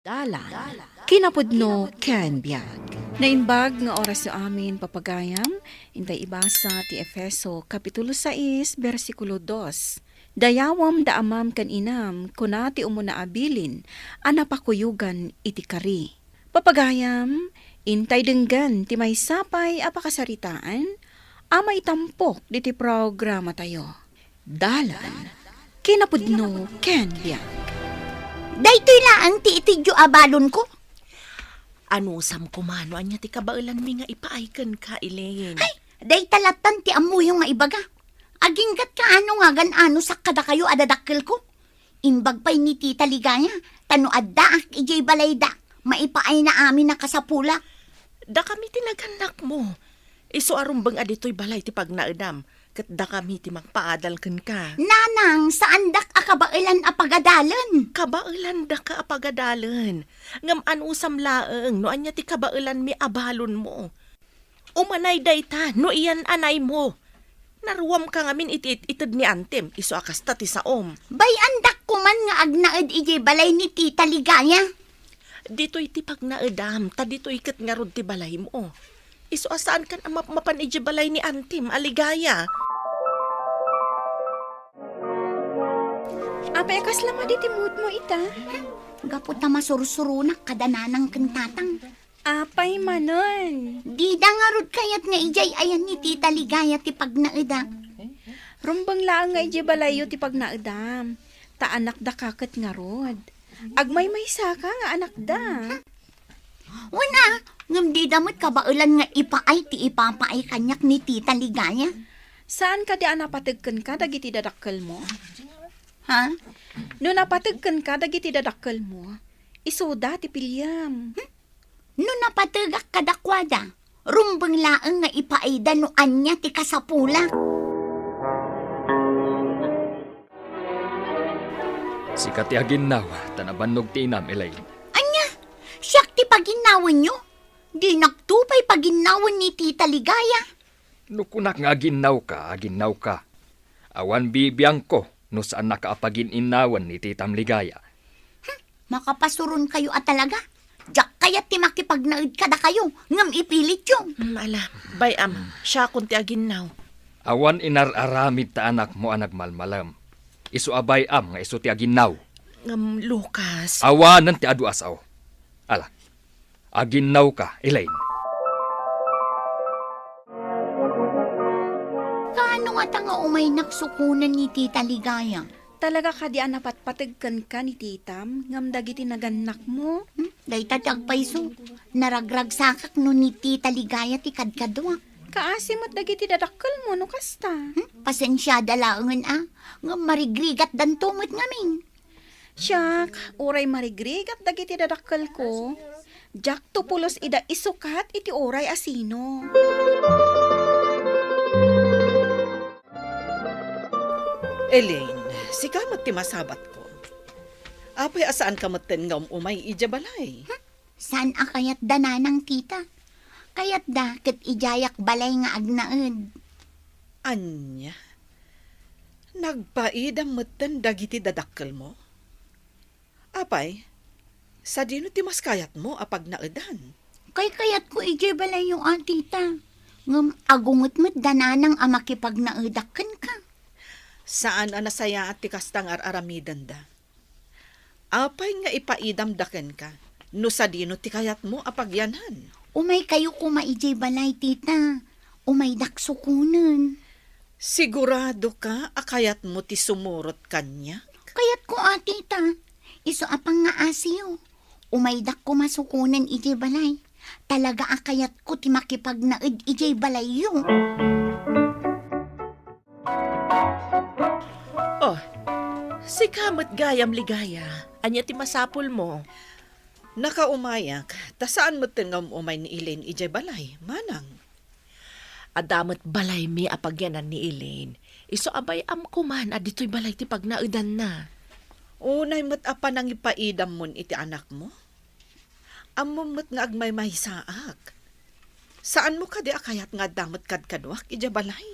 Dalan, kinapudno ken biag. Nainbag nga oras sa amin papagayam, intay ibasa ti Efeso Kapitulo 6, versikulo 2. Dayawam da amam kan inam, kunati umuna abilin, anapakuyugan iti kari. Papagayam, intay denggan ti may sapay apakasaritaan, amay tampok diti programa tayo. Dalan, kinapudno ken biag. Daytoy laang ti itidyo abalon ko. Ano sam kumano anya ti kabailan mi nga ipaayken ka, Elaine? Ay, day talatan ti amuyo nga ibaga. Aginggat ka ano nga ganano sa kada kayo adadakkel ko. Imbag pa'y ni Tita Ligaya, tano adda ak ijay balay da. Maipaay na amin na kasapula. Da kami tinaganak mo. Iso arumbang adito'y balay ti pagnaedam. Kat da kami ti magpaadal ken ka. Nanang, saan dak akabailan apagadalan? Kabailan da ka apagadalan. Ngam anusam laeng no anya ti kabailan mi abalon mo. Umanay dayta no iyan anay mo. Naruwam ka ngamin itit ni Antem. Iso akasta ti saom. Bay andak ko man nga agnaed ijay balay ni Tita Ligaya. Dito'y ti pagnaedam. Ta dito'y kat nga rod ti balay mo. Iso asaan kan mapan ijay balay ni Antem, Aligaya. Apay akas lama di timud mo ita. Gaputa masursurunak kadananang kentatang. Apay manon. Di da nga rod kayat nga ijay ayan ni Tita Ligaya ti pagnaeda. Rumbang laang nga ije balayo ti pagnaedam. Ta anak da kaket nga rod. Agmay may saka nga anak da. Wana, ngam di damot kabailan nga ipaay ti ipapaay kanyak ni Tita Ligaya. Saan ka di anapatagkan ka dagiti dadakkel mo? Ha? No napatagkan ka dagiti dadakkel mo, isuda ti pilyam. No napatagak kadakwada, rumbang laang nga ipaay no anya ti kasapula. Sikat ti aginaw, tanabannog ti inam, Elaine. Anya, siyak ti paginawan nyo. Di naktupay paginawan ni Tita Ligaya. Nukunak nga aginaw ka. Awan bibiyang ko, no saan nakaapagin inawan ni Titam Ligaya. Makapasuron kayo at talaga. Diyak kaya ti makipagnaid kada kayo, ngam ipilit yung. Ala, bayam, siya kunti aginaw. Awan inararamid ta anak mo anag malmalam. Isu abay am nga isu ti aginaw. Ngam, Lucas. Awanan ti adu asaw. Ala, aginaw ka, Elaine. Kaano nga tanga umay naksukunan ni Tita Ligaya? Talaga ka di anapatpatagkan ka ni titam, ngam dagiti naganak mo. Day tatagpayso, naragrag sakak no ni Tita Ligaya ti kadkadwa. Kaasimot dagiti dadakkel mo no kasta. Pasensyada laangan nga marigrigat dan tumot ngamin. Siyak, uray marigrig at dagiti dadakkel ko. Jak tupulos ida isukat iti uray asino. Elaine, sikamat ti masabat ko. Apay asaan kamaten nga umay ijabalay? San akayat dananang tita? Kayat da ket ijayak balay nga agnaed. Anya? Nagpaidam meten dagiti dadakkel mo? Apay, sa dino ti mas kayat mo apag naedan? Kayat ko ijay balay yung tita. Ngam agungot mo't dananang amakipagnaedakken ka. Saan anasaya at ti kastang aramidan da? Apay nga ipaidam daken ka, no sa dino ti kayat mo apagyanan? Umay kayo kumaijay balay tita. Umay daksukunan. Sigurado ka akayat mo ti sumurot kanya? Kayat ko tita. Iso apang nga asiyo. Umaydak ko masukunan ijay balay. Talaga akayat ko ti makipagnaed ijay balay yung. Oh, si Kamot Gayam Ligaya, anya ti masapul mo. Nakaumayak, ta saan mo tingam umay ni Elaine ijay balay, manang? Adamot balay mi apagyanan ni Elaine. Iso abay am kuman adito'y balay ti pagnaedan na. Unay mo't apa nang ipaidam mon iti anak mo? Amom mo't nga agmay mahisaak. Saan mo kadi akayat nga damot kadkadwak ijay balay?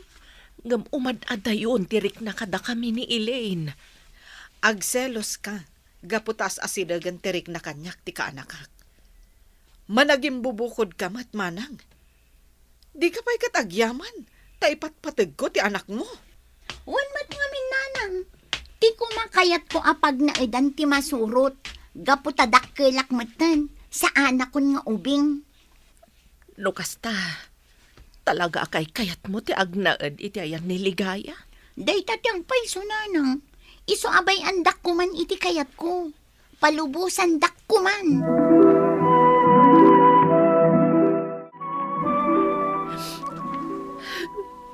Ngam umad adayon tirik na kada kami ni Elaine. Agselos ka, Gaputas asidagan tirik na kanyak ti kaanakak. Managim bubukod ka mat manang. Di ka pa'y katagyaman. Taipatpatag ko ti anak mo. Wan mat ngamin nanang. Ti kumakayat ko apag na edan ti masurot. Gaputadak kelak matan sa anak kon nga ubing. No kasta, talaga akay kayat mo ti agnaed iti ayan ni Ligaya. Day tatyang paiso nanang. Iso abay andak ko man iti kayat ko. Palubusan dak ko man.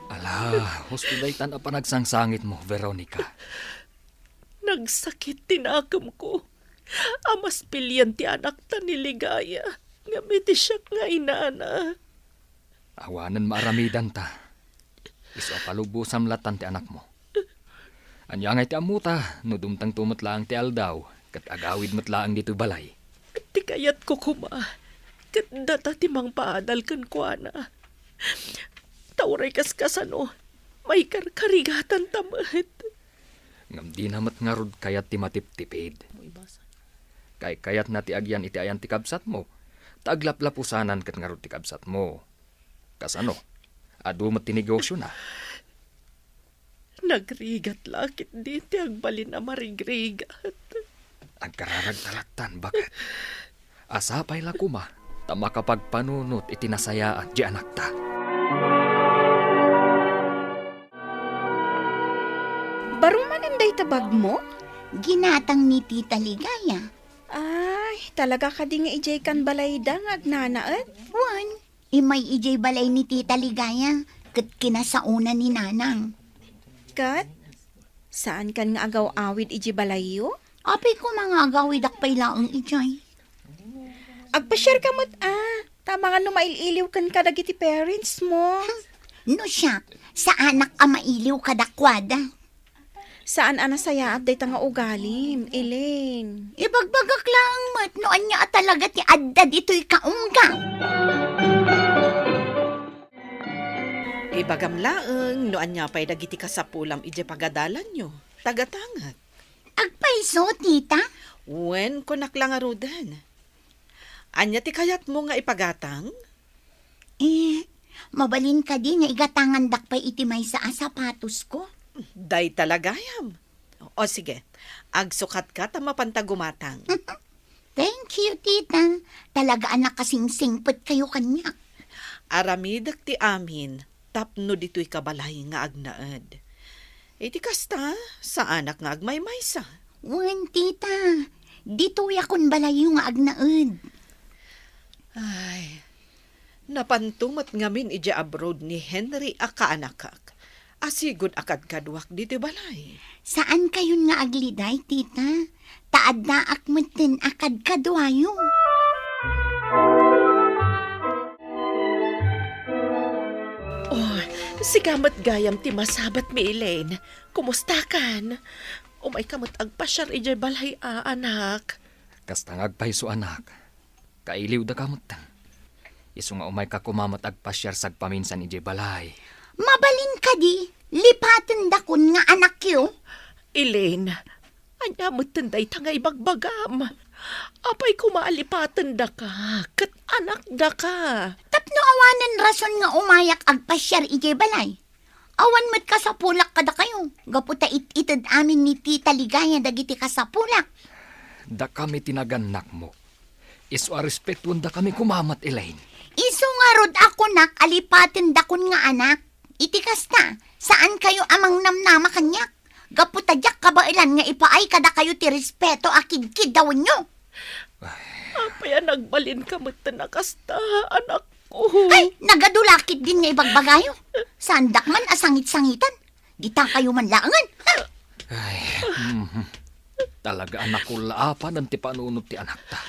Ala, husto daytan a panagsangsangit mo, Veronica. Nagsakit tinakam ko. Amas pilyan ti anak ta ni Ligaya. Nga miti siya nga inaana. Awanan maaramidan ta. Iso palubusam latan ti anak mo. Anya ngay ti amuta, no dumtang tumot laang ti aldaw, kat agawid mat laang dito balay. Ti kayat ko kuma. Kat data ti mang paadal kan ko ana. Tauray kaskasano. May karkarigatan tamat. Ngam di namat nga rod kayat ti matiptipid. Kay kayat na ti agyan iti ayan ti kabsat mo. Taglaplapusanan kat nga rod ti kabsat mo. Kasano? Adu mat ti negosyo na. Nagrigat lakit di ti agbalin na marigrigat. Agkararag talaktan, bakit? Asapay la kuma, ta makapagpanunot iti nasayaan di anak ta. Barong maninday tabag mo? Ginatang ni Tita Ligaya. Ay, talaga ka di nga ijay kan balayda nga agnanaed? Wan, imay ijay balay ni Tita Ligaya. Kat kinasauna ni nanang. Kat, saan kan nga agaw awid ijay balayo? Apay ko mga agawidak pay laang ijay. Agpa-share ka mo't tama nga numaililiw kan ka dagiti parents mo. No siya, sa anak ka mailiw kadakwada. Saan saya at day nga ugalim, Elaine? Ibagbagak lang mat, noan niya talaga ti adda dito'y kaungga. Ibagam laeng, noan niya pa'y dagiti kasapulam ije pagadalan nyo. Tagatangat. Agpaiso, tita? Wen ko naklangarudan. Anya ti kayat mo nga ipagatang? Mabalin ka din nga igatangan dakpay iti may sa sapatos ko. Day talagayam. O sige, agsukat ka ta mapantagumatang. Thank you, tita. Talaga anak kasing singpot kayo kanya. Aramidak ti amin, tapno dito'y kabalay nga agnaed. Iti kasta, sa anak nga agmaymaysa. Wan, tita. Dito yakon balayo nga agnaed. Ay, napantumat ngamin ija abroad ni Henry a kaanakak. Asigod akad kadwak dito balay. Saan kayon nga agliday, tita? Taad na akmenten akad kadwayo. Oh, sigamat gayam ti masabat mi Elaine. Kumusta kan? Umay kamot agpasyar ijay balay anak. Kastang agpayso anak. Kailiw da kamutan. Isu nga umay ka kumamat agpasyar sag paminsan ije balay. Mabalin ka di. Lipaten dakon nga anak yo. Elaine, anya mo tanday tangay bagbagam. Apay kumaalipatan da ka. Kat anak da ka. Tapno awanan rason nga umayak agpasyar ijay balay. Awan mat ka sa pulak kada kayo. Gaputa itid amin ni Tita Ligaya dagiti ka sa pulak. Da kami tinaganak mo. Isu a respetuan da kami kumamat, Elaine. Isu nga rod ako nak alipaten dakon nga anak. Iti kasta, saan kayo amang namnama kanyak? Gaputa jak kabailan nga ipaay kada kayo ti respeto akid-kid daw nyo. Apay nagbalin ka na kasta, anak ko. Ay, nagadulakit din nga ibagbagayo. Sandak man asangit-sangitan. Dita kayo man laangan. Ha? Ay, talaga anak ko laapan ang tipanunod ti anak ta.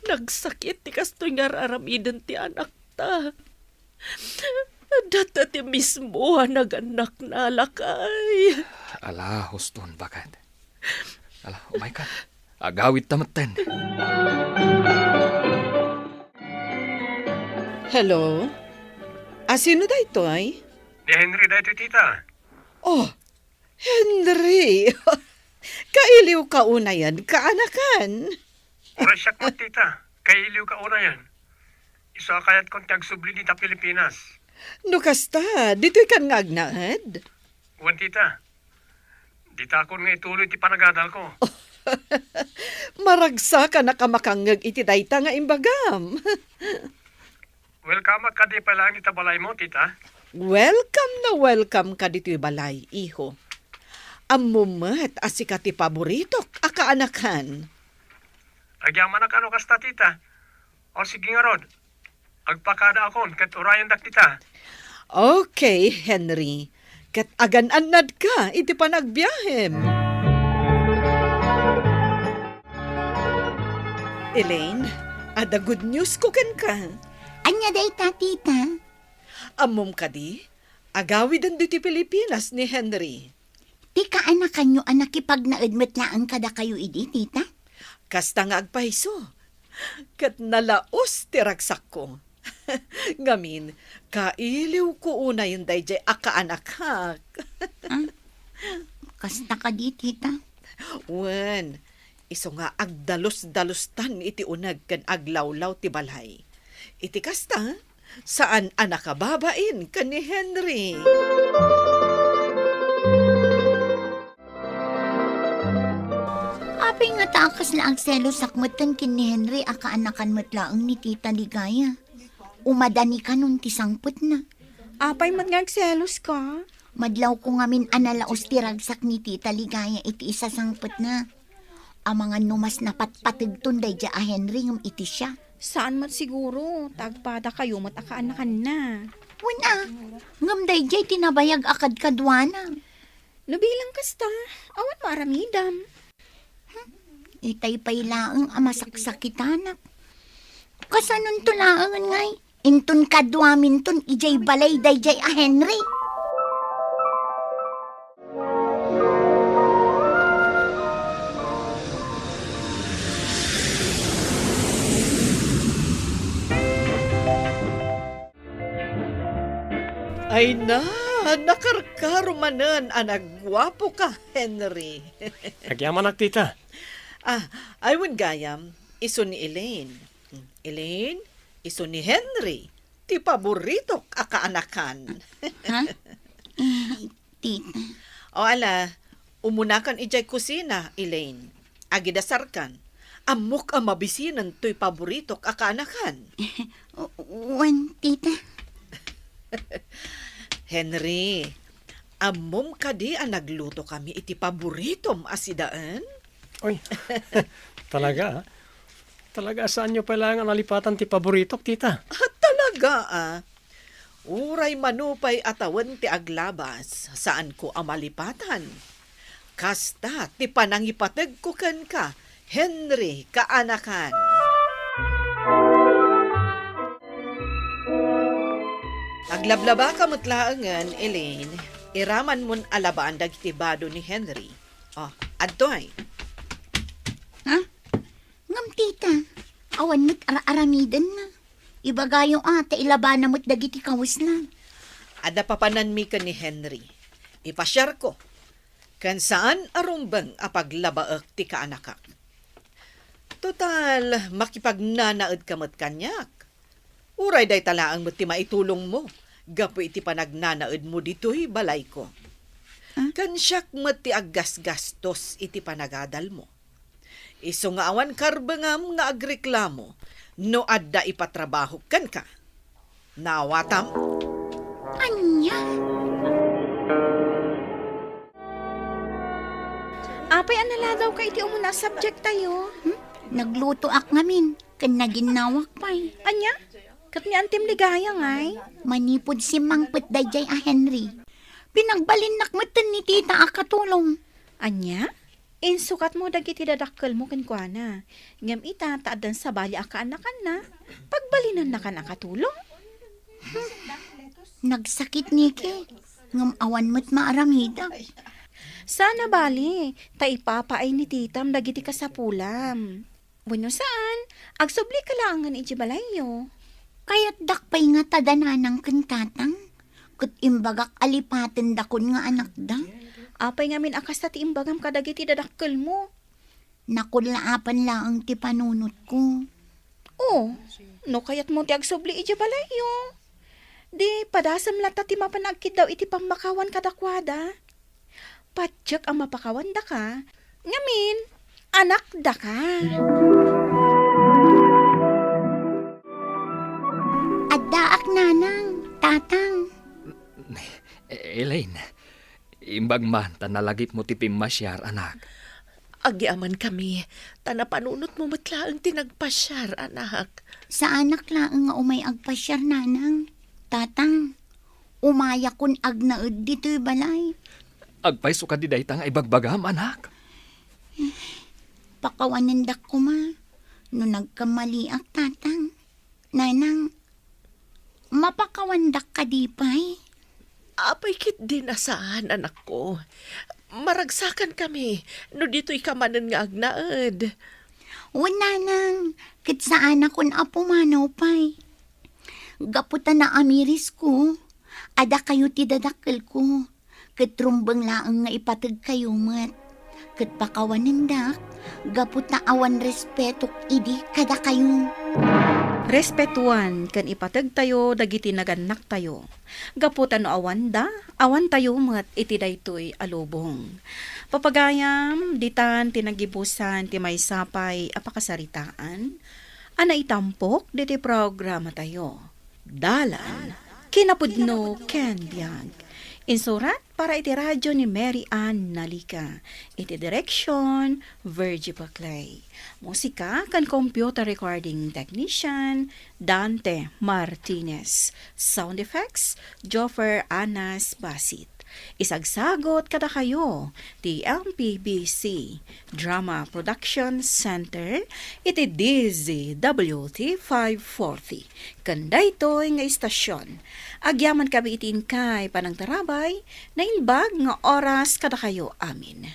Nagsakit ti kastoy nga raramidan ti anak ta. Data ti mismo naganak na lakay. Ala, huston, bakit? Ala, umay ka. Agawid tamaten. Hello? Sino da ito ay? Ni Henry dahito, tita. Oh, Henry! Kailiw ka una yan, kaanakan. Oras siya mo, tita. Kay iliw ka una yan. Isa kayat kong tagsubli dita Pilipinas. No kasta, dito'y kan nga agnaad. Wan, tita. Dita ako nga ituloy ti panagadal ko. Maragsa ka na kamakangag iti dayta nga imbagam. Welcome ka di pala ang itabalay mo, tita. Welcome ka dito'y balay, iho. Amumat asika ti paboritok, akaanakan. Agyaman na kano kasta, tita. O sige nga rod. Agpakada akon, kat urayan dak tita. Okay, Henry. Kat agan-anad ka, iti panagbiyahem. Elaine, ada good news ko ken ka. Anya day ta, tita? Amom ka di, agawidan dito Pilipinas ni Henry. Ti kaanakan nyo anak ipagnaadmat laan kada kayo idi, tita? Kasta nga agpaiso. Kat nalaos ti ragsak ko. Ngamin, kailiw ko una yung dayjay akaanak-hak. Kasta ka di, tita? Wen, iso nga agdalos-dalostan iti unag kan aglawlaw ti balay. Iti kasta, saan anak kababain kan ni Henry? Apay nga taakas la ang selo sakmutan kin ni Henry akaanakan matlaang ni Tita Ligaya. Umadani ka nun ti sangput na. Apay man nga agselos ka. Madlaw ko ngamin analaos ti ragsak ni Tita Ligaya iti isa sangput na. Ang mga numas na patpatagton day a Henry ngam iti siya. Saan mat siguro? Tagpada kayo mat akaanakan na. Wala, ngam day tinabayag akad kadwana. Nabilang kasta, awan maramidam. Itay pay laang amasaksakitanak. Kasanon to laangan ngay. Intun kadwamin ton ijay balay day a Henry. Ay na, nakarkarumanan, anagwapo ka, Henry. Agyaman ak, tita. Aywan gayam, iso ni Elaine. Elaine, iso ni Henry. Ti paboritok akaanakan. Ha? Tita. O ala, umunakan ijay kusina, Elaine. Agidasarkan. Amok ang mabisinan to'y paboritok akaanakan. Wan, tita. Henry, amom ka di ang nagluto kami iti paboritom asidaan? Oy, talaga ah. Talaga saan nyo pala ang nalipatan ti paboritok, tita? Talaga Uray manupay atawan ti aglabas, saan ko amalipatan. Kasta ti panangipatag ko ken ka, Henry, kaanakan. Aglablaba ka mutlaangan, Elaine, iraman mon alabaan dagiti bado ni Henry. Adtoy. Ha? Ngam tita, awan mo't aramidan na. Ibagayo ate ilabana mo't dagiti kawas na. Ada papanan mi ka ni Henry. Ipasyar ko. Kan saan arumbang apaglabaak ti kaanakak. Total, makipagnanaad kamat kanyak. Uray day talaang mo ti maitulong mo. Gapo iti panagnanaad mo dito'y balay ko. Kan siyak mati aggas-gastos iti panagadal mo. Iso nga awan karbangam nga agreklamo no adda ipatrabaho kan ka. Nawatam? Anya? Apay anala daw ka iti umuna subject tayo. Nagluto ak ngamin, kan naginawak pa'y. Anya? Kat ni Antim Ligaya ngay. Manipod si Mangpet dayjay a Henry. Pinagbalin nakmatan ni tita akatulong. Anya? Insukat mo dagiti dadakkel mo kenkwana. Ngam ita taadan sa bali akaanakan na. Pagbalinan na ka nakatulong. Nagsakit ni Ke. Ngam awan mo't maaramida. Sana bali, taipapaay ni titam dagiti kasapulam. Bueno saan? Agsubli ka langan iti balayo. Kaya't dakpay nga tadanan ng kantatang. Kut imbagak alipaten dakon nga anak da. Apay ngamin akas ta ti imbagam kadagiti dadakkel mo. Nakulaapan lang ti panunot ko. Oh, no kayat mo ti agsubli iti balayo. Di padasam lata ti mapanagkid daw iti pambakawan kadakwada. Patyak ang mapakawan da ka. Ngamin, anak da ka. Addaak nanang, tatang. Elaine, imbag man, tanalagip mo ti pimasyar, anak. Agyaman kami. Tanapanunot mo matlaang tinagpasyar, anak. Sa anak lang nga umay agpasyar nanang. Tatang, umaya kun agnaed dito'y balay. Agpaiso ka di dayta nga ibagbagam, anak. Pakawanandak ko ma. No nagkamaliak tatang. Nanang, mapakawandak ka di pa'y. Apay kit din asaan, anak ko. Maragsakan kami. No dito'y kamanan nga agnaed. Wala nang, kit saan akong apo manaw pa'y. Gaputan na amiris ko. Ada kayo ti dadakkel ko. Kit rumbang laang nga ipatag kayo mat. Kit pakawanandak, gaputa awan respetok idi kada kayo. Respetuan kan ipatag tayo dagiti naganak tayo. Gaputan no awan tayo mat iti daytoy alubong. Papagayam, ditan tinagibusan ti may sapay apakasaritaan. Ana itampok diti programa tayo. Dalan, kinapudno Ken Biag. Insurat para iti radyo ni Mary Ann Nalika. Iti direksyon, Virgie Paclay. Musika kan computer recording technician, Dante Martinez. Sound effects, Joffer Anas Basit. Isagsagot kada kayo, ti MPBC Drama Production Center, iti DZWT 540. Kanday to'y nga istasyon. Agyaman kami itin kay panang tarabay, na inbag nga oras kada kayo amin.